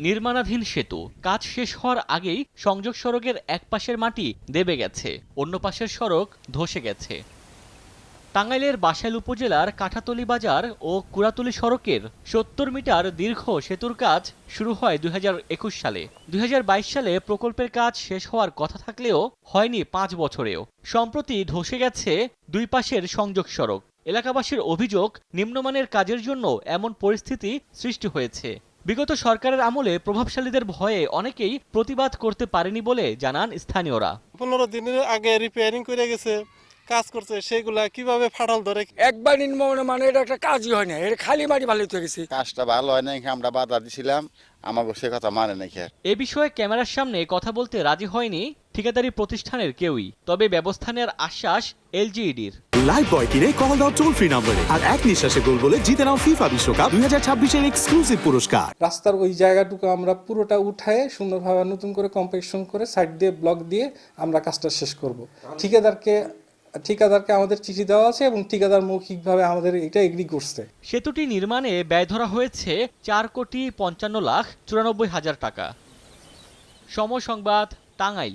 নির্মাণাধীন সেতু কাজ শেষ হওয়ার আগেই সংযোগ সড়কের এক পাশের মাটি দেবে গেছে, অন্য পাশের সড়ক ধসে গেছে। টাঙ্গাইলের বাসাইল উপজেলার কাঠাতলী বাজার ও কুড়াতলী সড়কের ৭০ মিটার দীর্ঘ সেতুর কাজ শুরু হয় ২০২১ সালে। ২০২২ সালে প্রকল্পের কাজ শেষ হওয়ার কথা থাকলেও হয়নি ৫ বছরেও। সম্প্রতি ধসে গেছে দুই পাশের সংযোগ সড়ক। এলাকাবাসীর অভিযোগ, নিম্নমানের কাজের জন্য এমন পরিস্থিতি সৃষ্টি হয়েছে। বিগত সরকারের আমলে প্রভাবশালীদের ভয়ে অনেকেই প্রতিবাদ করতে পারেনি বলে জানান স্থানীয়রা। ১৫ দিনের আগে রিপেয়ারিং করে গেছে, কাজ করছে, সেগুলা কিভাবে ফাটল ধরে। একবার নির্মাণে মানে এটা একটা কাজই হয় না, এটা খালি মাটি ভালো হয়ে গেছে। কাজটা ভালো হয় নাই, আমরা বাধা দিছিলাম, আমাকে সে কথা মানে নাই। এ বিষয়ে ক্যামেরার সামনে কথা বলতে রাজি হয়নি ঠিকাদারি প্রতিষ্ঠানের কেউই, তবে ব্যবস্থা নেওয়ার আশ্বাস এলজিইডির। লাইভ বয় কিনে কল দাও টোল ফ্রি নম্বরে, আর এক নিঃশ্বাসে গোল বলে জিতে নাও ফিফা বিশ্বকাপ 2026 এক্সক্লুসিভ পুরস্কার। রাস্তার ওই জায়গাটুকু আমরা পুরোটা উঠায়ে সুন্দরভাবে নতুন করে কম্পেকশন করে সাইড দিয়ে ব্লক দিয়ে আমরা কাজটা শেষ করব। ঠিকাদারকে আমাদের চিঠি দেওয়া আছে এবং ঠিকাদার মৌখিকভাবে আমাদের এটা এগ্রি করছে। সেতুটি নির্মাণে ব্যয় ধরা হয়েছে 4,55,94,000 টাকা। সময় সংবাদ, টাঙ্গাইল।